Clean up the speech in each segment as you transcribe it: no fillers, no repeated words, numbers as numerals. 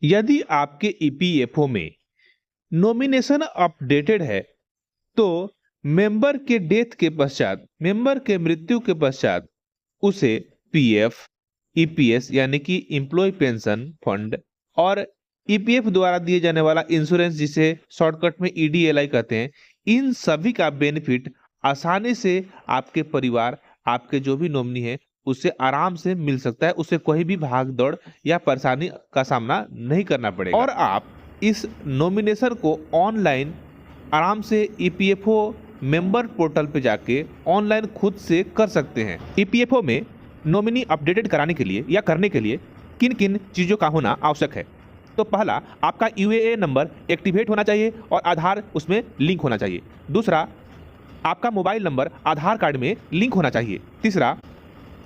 यदि आपके ईपीएफओ में नॉमिनेशन अपडेटेड है तो मेंबर के डेथ के पश्चात, मेंबर के मृत्यु के पश्चात उसे पीएफ, ईपीएस यानी कि एम्प्लॉय पेंशन फंड और ईपीएफ द्वारा दिए जाने वाला इंश्योरेंस जिसे शॉर्टकट में ईडीएलआई कहते हैं, इन सभी का बेनिफिट आसानी से आपके परिवार, आपके जो भी नॉमिनी है उससे आराम से मिल सकता है। उसे कोई भी भाग दौड़ या परेशानी का सामना नहीं करना पड़ेगा और आप इस नॉमिनेशन को ऑनलाइन आराम से ईपीएफओ मेंबर पोर्टल पे जाके ऑनलाइन खुद से कर सकते हैं। ईपीएफओ में नॉमिनी अपडेटेड कराने के लिए या करने के लिए किन किन चीज़ों का होना आवश्यक है? तो पहला, आपका यूएए नंबर एक्टिवेट होना चाहिए और आधार उसमें लिंक होना चाहिए। दूसरा, आपका मोबाइल नंबर आधार कार्ड में लिंक होना चाहिए। तीसरा,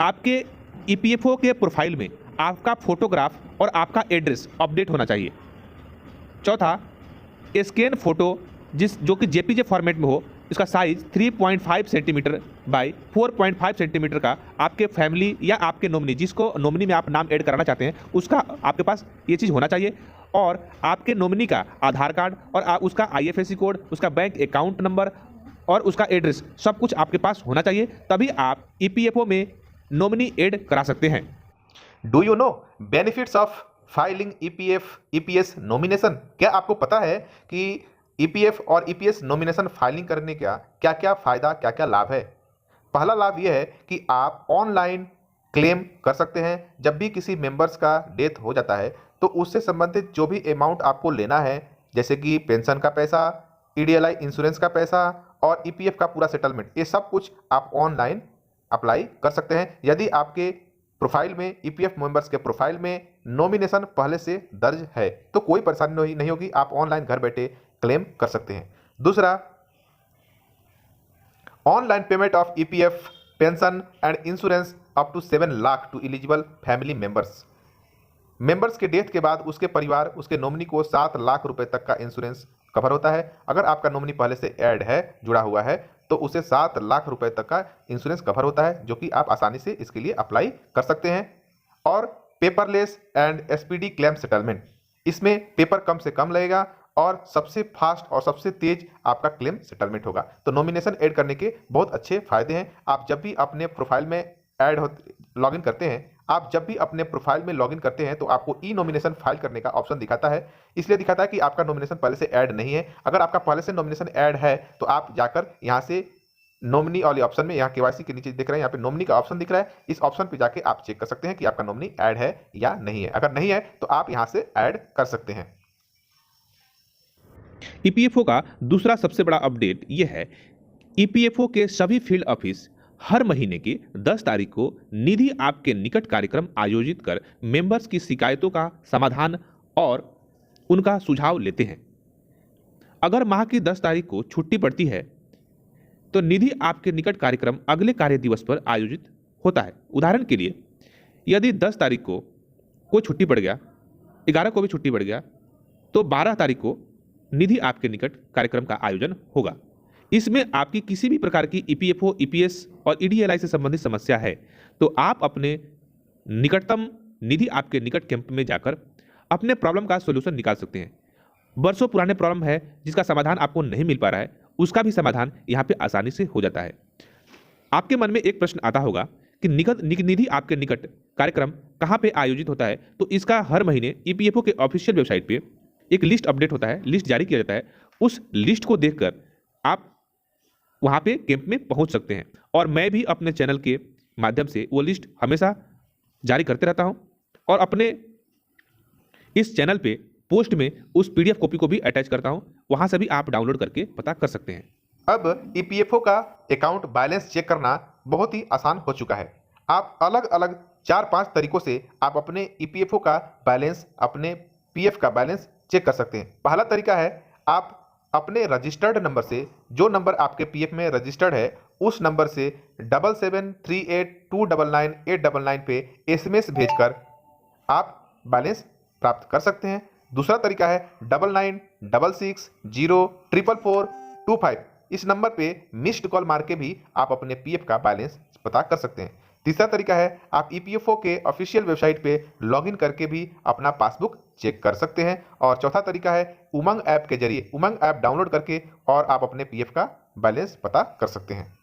आपके ईपीएफओ के प्रोफाइल में आपका फोटोग्राफ और आपका एड्रेस अपडेट होना चाहिए। चौथा, स्कैन फोटो जो कि जेपीजे फॉर्मेट में हो, इसका साइज 3.5 सेंटीमीटर बाय 4.5 सेंटीमीटर का आपके फैमिली या आपके नॉमिनी, जिसको नॉमिनी में आप नाम ऐड कराना चाहते हैं, उसका आपके पास ये चीज़ होना चाहिए। और आपके नॉमिनी का आधार कार्ड और उसका आईएफएससी कोड, उसका बैंक अकाउंट नंबर और उसका एड्रेस, सब कुछ आपके पास होना चाहिए, तभी आप ईपीएफओ में नॉमिनी ऐड करा सकते हैं। Do you know benefits of filing EPF EPS nomination? क्या आपको पता है कि ईपीएफ और ईपीएस नॉमिनेशन फाइलिंग करने का क्या क्या फायदा, क्या क्या लाभ है? पहला लाभ यह है कि आप ऑनलाइन क्लेम कर सकते हैं। जब भी किसी मेंबर्स का डेथ हो जाता है तो उससे संबंधित जो भी अमाउंट आपको लेना है, जैसे कि पेंशन का पैसा, ईडीएलआई इंश्योरेंस का पैसा और ईपीएफ का पूरा सेटलमेंट, ये सब कुछ आप ऑनलाइन अप्लाई कर सकते हैं। यदि आपके प्रोफाइल में, ईपीएफ मेंबर्स के प्रोफाइल में नॉमिनेशन पहले से दर्ज है तो कोई परेशानी नहीं होगी, आप ऑनलाइन घर बैठे क्लेम कर सकते हैं। दूसरा, online payment of EPF pension and insurance up to 7 lakh to eligible family members. Members के डेथ के बाद उसके परिवार, उसके नॉमिनी को 7 लाख रुपए तक का इंश्योरेंस कवर होता है। अगर आपका नॉमिनी पहले से ऐड है, जुड़ा हुआ है, तो उसे 7 लाख रुपए तक का इंश्योरेंस कवर होता है, जो कि आप आसानी से इसके लिए अप्लाई कर सकते हैं। और paperless and SPD claim settlement, इसमें पेपर कम से कम लगेगा और सबसे फास्ट और सबसे तेज आपका क्लेम सेटलमेंट होगा। तो नॉमिनेशन ऐड करने के बहुत अच्छे फायदे हैं। आप जब भी अपने प्रोफाइल में लॉगिन करते हैं, आप जब भी अपने प्रोफाइल में लॉगिन करते हैं तो आपको ई नॉमिनेशन फाइल करने का ऑप्शन दिखाता है। इसलिए दिखाता है कि आपका नॉमिनेशन पहले से ऐड नहीं है। अगर आपका पहले से नॉमिनेशन ऐड है तो आप जाकर यहाँ से नॉमिनी वाले ऑप्शन में, यहाँ केवाईसी के नीचे दिख रहा है, यहाँ पे नॉमिनी का ऑप्शन दिख रहा है, इस ऑप्शन पे जाके आप चेक कर सकते हैं कि आपका नॉमिनी ऐड है या नहीं है। अगर नहीं है तो आप यहाँ से ऐड कर सकते हैं। ईपीएफओ का दूसरा सबसे बड़ा अपडेट यह है, ईपीएफओ के सभी फील्ड ऑफिस हर महीने की 10 तारीख को निधि आपके निकट कार्यक्रम आयोजित कर मेंबर्स की शिकायतों का समाधान और उनका सुझाव लेते हैं। अगर माह की 10 तारीख को छुट्टी पड़ती है तो निधि आपके निकट कार्यक्रम अगले कार्य दिवस पर आयोजित होता है। उदाहरण के लिए, यदि 10 तारीख को कोई छुट्टी पड़ गया, 11 को भी छुट्टी पड़ गया, तो 12 तारीख को निधि आपके निकट कार्यक्रम का आयोजन होगा। इसमें आपकी किसी भी प्रकार की ईपीएफओ, ईपीएस और ईडीएलआई से संबंधित समस्या है तो आप अपने निकटतम निधि आपके निकट कैंप में जाकर अपने प्रॉब्लम का सॉल्यूशन निकाल सकते हैं। वर्षों पुराने प्रॉब्लम है जिसका समाधान आपको नहीं मिल पा रहा है, उसका भी समाधान यहाँ पे आसानी से हो जाता है। आपके मन में एक प्रश्न आता होगा कि निधि आपके निकट कार्यक्रम कहाँ पे आयोजित होता है? तो इसका हर महीने ईपीएफओ के ऑफिशियल वेबसाइट पे एक लिस्ट अपडेट होता है, लिस्ट जारी किया जाता है। उस लिस्ट को देखकर आप वहाँ पे कैंप में पहुँच सकते हैं और मैं भी अपने चैनल के माध्यम से वो लिस्ट हमेशा जारी करते रहता हूँ और अपने इस चैनल पे पोस्ट में उस पीडीएफ कॉपी को भी अटैच करता हूँ, वहाँ से भी आप डाउनलोड करके पता कर सकते हैं। अब ईपीएफओ का अकाउंट बैलेंस चेक करना बहुत ही आसान हो चुका है। आप अलग अलग 4-5 तरीकों से आप अपने ईपीएफओ का बैलेंस, अपने पीएफ का बैलेंस चेक कर सकते हैं। पहला तरीका है, आप अपने रजिस्टर्ड नंबर से, जो नंबर आपके पीएफ में रजिस्टर्ड है, उस नंबर से 7738299899 पे एसएमएस भेजकर आप बैलेंस प्राप्त कर सकते हैं। दूसरा तरीका है 9966604445, इस नंबर पे मिस्ड कॉल मार के भी आप अपने पीएफ का बैलेंस पता कर सकते हैं। तीसरा तरीका है, आप ईपीएफओ के ऑफिशियल वेबसाइट पे लॉगिन करके भी अपना पासबुक चेक कर सकते हैं। और चौथा तरीका है उमंग ऐप के जरिए, उमंग ऐप डाउनलोड करके और आप अपने पीएफ का बैलेंस पता कर सकते हैं।